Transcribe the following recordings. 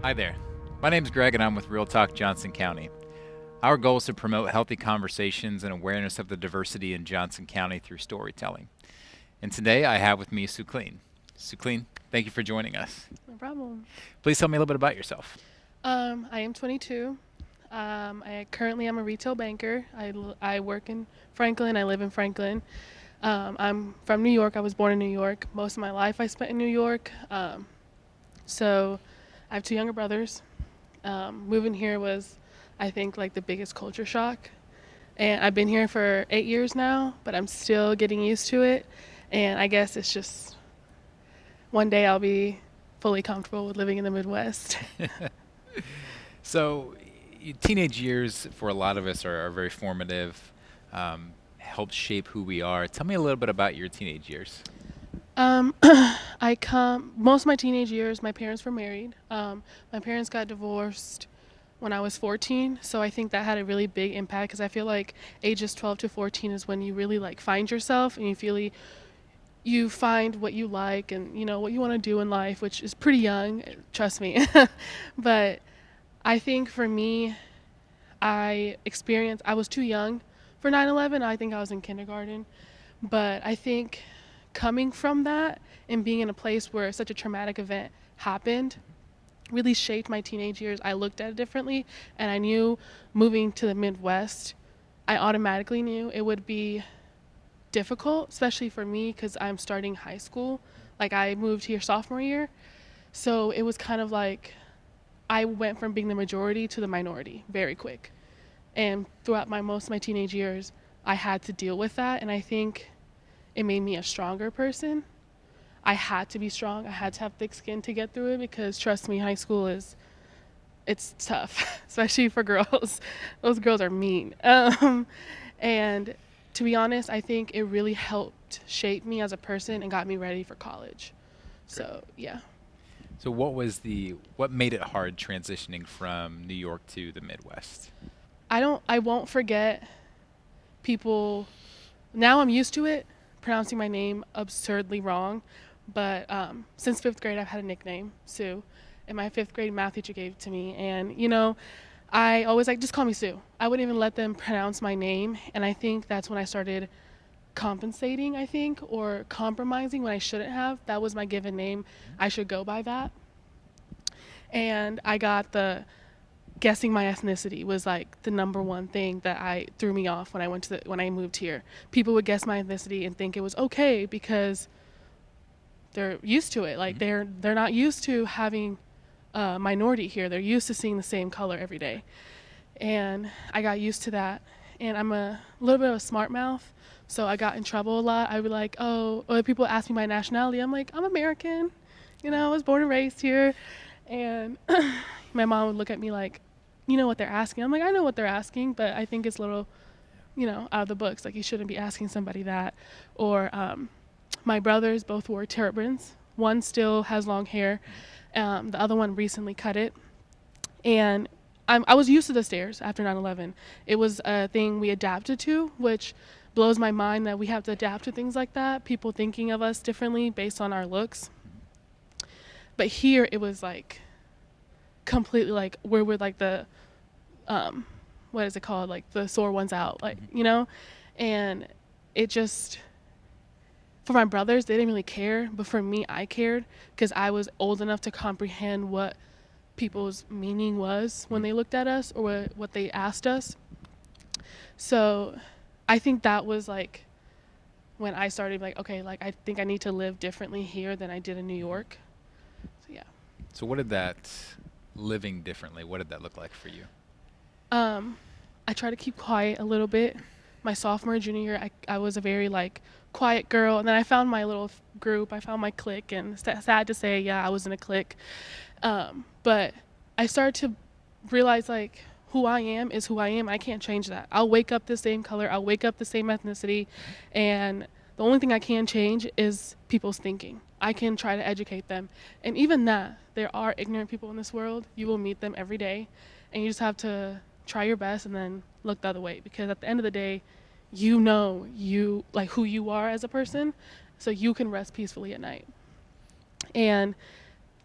Hi there. My name's Greg and I'm with Real Talk Johnson County. Our goal is to promote healthy conversations and awareness of the diversity in Johnson County through storytelling. And today I have with me Sukhleen. Sukhleen, thank you for joining us. No problem. Please tell me a little bit about yourself. I am 22. I currently am a retail banker. I work in Franklin. I live in Franklin. I'm from New York. I was born in New York. Most of my life I spent in New York. So I have two younger brothers. Moving here was, I think, like the biggest culture shock. And I've been here for 8 years now, but I'm still getting used to it. And I guess it's just one day I'll be fully comfortable with living in the Midwest. So, teenage years for a lot of us are very formative, help shape who we are. Tell me a little bit about your teenage years. Most of my teenage years, my parents were married. My parents got divorced when I was 14, so I think that had a really big impact because I feel like ages 12 to 14 is when you really like find yourself and you find what you like and what you want to do in life, which is pretty young, trust me. But I think for me, I was too young for 9/11. I think I was in kindergarten. But I think coming from that and being in a place where such a traumatic event happened really shaped my teenage years. I looked at it differently, and I knew moving to the Midwest, I automatically knew it would be difficult, especially for me because I'm starting high school. Like I moved here sophomore year. So it was kind of like I went from being the majority to the minority very quick. And throughout most of my teenage years, I had to deal with that. And I think it made me a stronger person. I had to be strong. I had to have thick skin to get through it because trust me, high school it's tough, especially for girls. Those girls are mean. And to be honest, I think it really helped shape me as a person and got me ready for college. So, yeah. So what made it hard transitioning from New York to the Midwest? I won't forget people. Now I'm used to it, pronouncing my name absurdly wrong. But since 5th grade, I've had a nickname, Sue. And my 5th grade math teacher gave it to me. And, I always just call me Sue. I wouldn't even let them pronounce my name. And I think that's when I started compensating, or compromising when I shouldn't have. That was my given name. I should go by that. And I got guessing my ethnicity was like the number one thing that I threw me off when I moved here. People would guess my ethnicity and think it was okay because they're used to it. Like they're not used to having a minority here. They're used to seeing the same color every day. And I got used to that. And I'm a little bit of a smart mouth, so I got in trouble a lot. I would or people ask me my nationality. I'm like, I'm American. I was born and raised here. And my mom would look at me like, you know what they're asking. I'm like, I know what they're asking, but I think it's a little, out of the books. Like you shouldn't be asking somebody that. Or my brothers both wore turbans. One still has long hair. The other one recently cut it. And I was used to the stares after 9/11. It was a thing we adapted to, which blows my mind that we have to adapt to things like that. People thinking of us differently based on our looks. But here it was like completely like where we're like the what is it called? Like the sore ones out, and it just, for my brothers, they didn't really care, but for me, I cared because I was old enough to comprehend what people's meaning was when they looked at us or what they asked us. So I think that was like when I started like, okay, like I think I need to live differently here than I did in New York. So yeah. So what did that living differently, what did that look like for you? I try to keep quiet a little bit. My sophomore, junior year, I was a very like quiet girl, and then I found my little group. I found my clique, and it's sad to say, yeah, I was in a clique. But I started to realize like who I am is who I am. I can't change that. I'll wake up the same color. I'll wake up the same ethnicity, and the only thing I can change is people's thinking. I can try to educate them, and even that, there are ignorant people in this world. You will meet them every day, and you just have to try your best and then look the other way, because at the end of the day, you like who you are as a person, so you can rest peacefully at night. And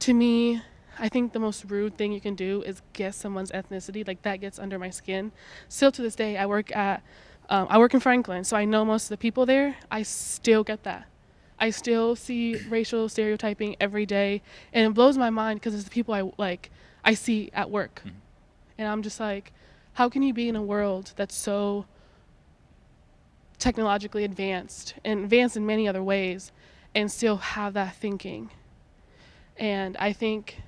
to me, I think the most rude thing you can do is guess someone's ethnicity. Like, that gets under my skin. Still to this day, I work in Franklin, so I know most of the people there. I still get that. I still see racial stereotyping every day, and it blows my mind because it's the people I see at work. Mm-hmm. And I'm just like, how can you be in a world that's so technologically advanced and advanced in many other ways and still have that thinking? And I think,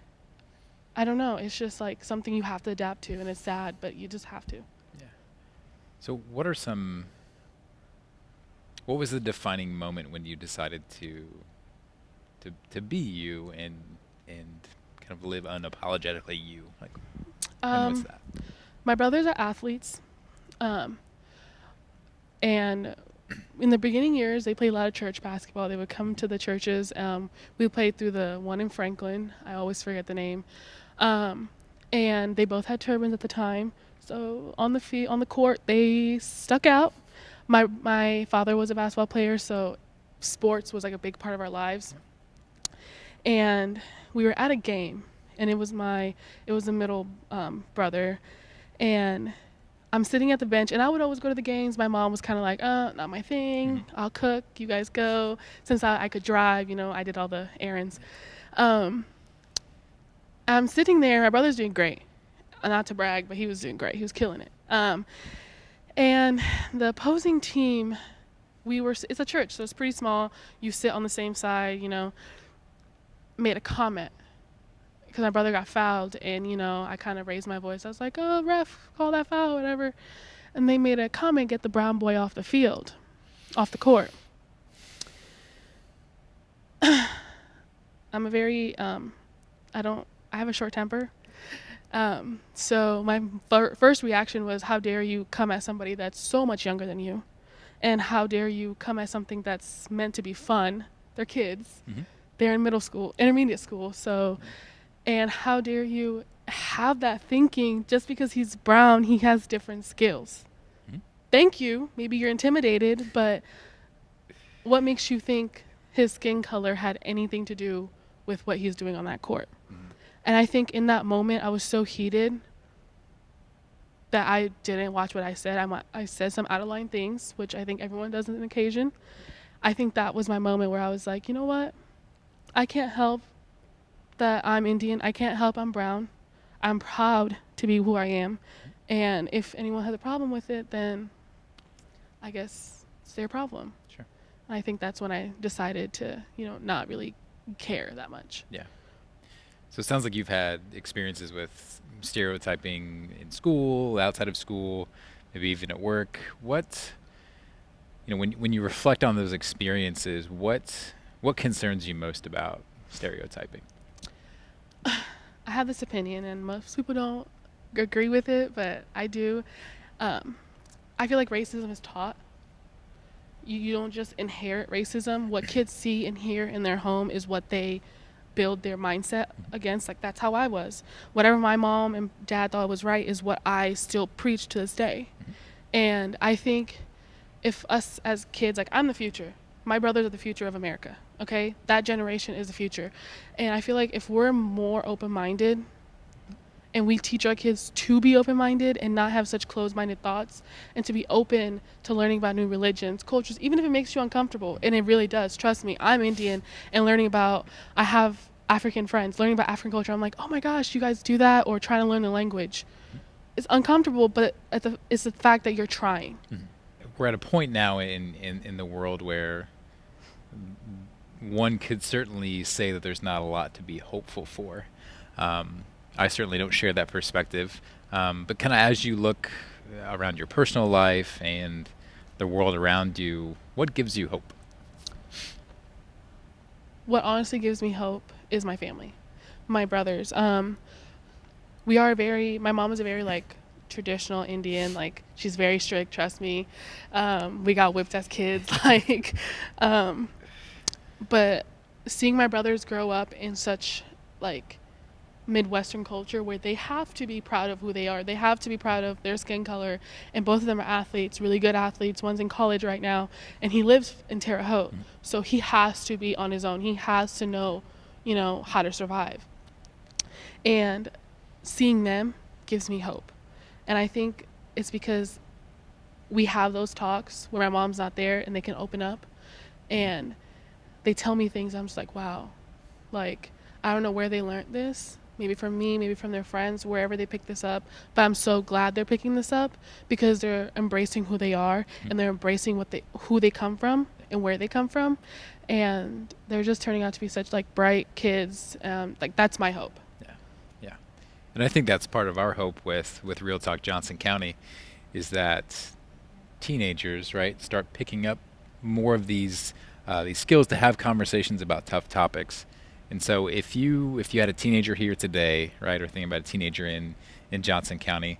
I don't know, it's just like something you have to adapt to, and it's sad, but you just have to. Yeah. So what was the defining moment when you decided to be you and kind of live unapologetically you? Like, when was that? My brothers are athletes, and in the beginning years, they played a lot of church basketball. They would come to the churches. We played through the one in Franklin. I always forget the name. And they both had turbans at the time. So on the court, they stuck out. My father was a basketball player, so sports was like a big part of our lives. And we were at a game, and it was the middle brother, and I'm sitting at the bench, and I would always go to the games. My mom was kind of like, not my thing. I'll cook. You guys go. Since I could drive, I did all the errands. I'm sitting there. My brother's doing great. Not to brag, but he was doing great. He was killing it. And the opposing team, it's a church, so it's pretty small. You sit on the same side, made a comment. Because my brother got fouled, and, I kind of raised my voice. I was like, oh, ref, call that foul, whatever. And they made a comment, get the brown boy off the field, off the court. I'm a very, I have a short temper. So my first reaction was, how dare you come at somebody that's so much younger than you? And how dare you come at something that's meant to be fun? They're kids. Mm-hmm. They're in intermediate school, so... And how dare you have that thinking just because he's brown, he has different skills. Mm-hmm. Thank you. Maybe you're intimidated, but what makes you think his skin color had anything to do with what he's doing on that court? Mm-hmm. And I think in that moment, I was so heated that I didn't watch what I said. I said some out of line things, which I think everyone does on an occasion. I think that was my moment where I was like, you know what? I can't help that I'm Indian. I can't help I'm brown. I'm proud to be who I am. And if anyone has a problem with it, then I guess it's their problem. Sure. And I think that's when I decided to, not really care that much. Yeah. So it sounds like you've had experiences with stereotyping in school, outside of school, maybe even at work. What, when you reflect on those experiences, what concerns you most about stereotyping? I have this opinion, and most people don't agree with it, but I do. I feel like racism is taught. You don't just inherit racism. What kids see and hear in their home is what they build their mindset against. Like, that's how I was. Whatever my mom and dad thought was right is what I still preach to this day. Mm-hmm. And I think if us as kids, like, I'm the future. My brothers are the future of America, okay? That generation is the future. And I feel like if we're more open-minded and we teach our kids to be open-minded and not have such closed-minded thoughts and to be open to learning about new religions, cultures, even if it makes you uncomfortable, and it really does. Trust me, I'm Indian, and I have African friends, learning about African culture, I'm like, oh my gosh, you guys do that, or trying to learn the language. It's uncomfortable, but it's the fact that you're trying. Mm-hmm. We're at a point now in the world where one could certainly say that there's not a lot to be hopeful for. I certainly don't share that perspective. But kind of as you look around your personal life and the world around you, what gives you hope? What honestly gives me hope is my family, my brothers. My mom is a very traditional Indian, she's very strict, trust me. We got whipped as kids, but seeing my brothers grow up in such Midwestern culture where they have to be proud of who they are, they have to be proud of their skin color, and both of them are athletes, really good athletes. One's in college right now, and he lives in Terre Haute, so he has to be on his own. He has to know how to survive. And seeing them gives me hope. And I think it's because we have those talks where my mom's not there and they can open up and they tell me things. I'm just like, wow, like, I don't know where they learned this. Maybe from me, maybe from their friends, wherever they picked this up. But I'm so glad they're picking this up because they're embracing who they are and they're embracing who they come from and where they come from. And they're just turning out to be such like bright kids. Like, that's my hope. Yeah, yeah. And I think that's part of our hope with Real Talk Johnson County is that teenagers, right, start picking up more of these skills to have conversations about tough topics. And so if you had a teenager here today, right, or thinking about a teenager in Johnson County,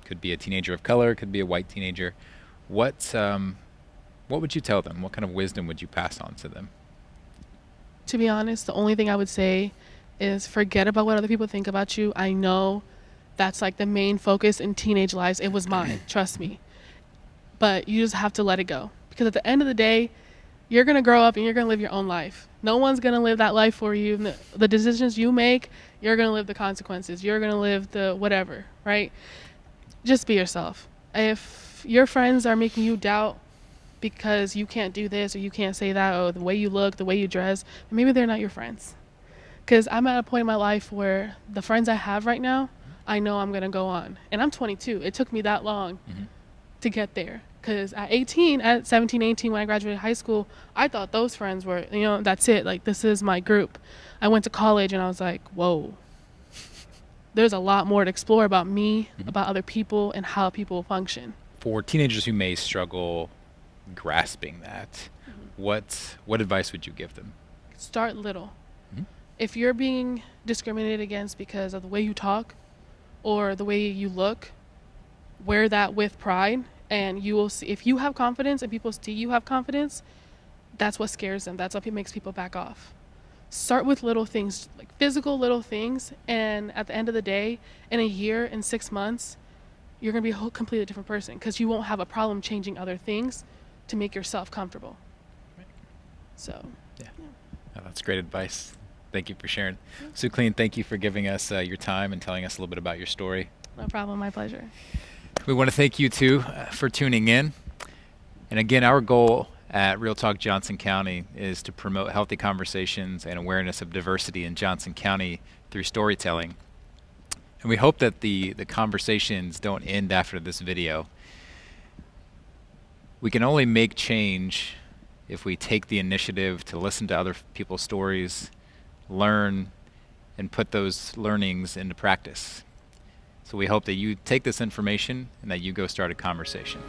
could be a teenager of color, could be a white teenager, what would you tell them? What kind of wisdom would you pass on to them? To be honest, the only thing I would say is forget about what other people think about you. I know that's like the main focus in teenage lives. It was mine, trust me. But you just have to let it go. Because at the end of the day, you're going to grow up and you're going to live your own life. No one's going to live that life for you. The decisions you make, you're going to live the consequences. You're going to live the whatever, right? Just be yourself. If your friends are making you doubt because you can't do this or you can't say that or the way you look, the way you dress, maybe they're not your friends. Because I'm at a point in my life where the friends I have right now, I know I'm going to go on. And I'm 22. It took me that long to get there. Because at 17, 18, when I graduated high school, I thought those friends were, that's it. Like, this is my group. I went to college and I was like, whoa, there's a lot more to explore about me, about other people, and how people function. For teenagers who may struggle grasping that, what advice would you give them? Start little. If you're being discriminated against because of the way you talk or the way you look, wear that with pride. And you will see, if you have confidence and people see you have confidence, that's what scares them. That's what makes people back off. Start with little things, like physical little things. And at the end of the day, in a year, in 6 months, you're going to be a whole completely different person because you won't have a problem changing other things to make yourself comfortable. Right. So, yeah. Oh, that's great advice. Thank you for sharing. Sukhleen, thank you for giving us your time and telling us a little bit about your story. No problem. My pleasure. We want to thank you too for tuning in. And again, our goal at Real Talk Johnson County is to promote healthy conversations and awareness of diversity in Johnson County through storytelling. And we hope that the conversations don't end after this video. We can only make change if we take the initiative to listen to other people's stories, learn, and put those learnings into practice. So we hope that you take this information and that you go start a conversation.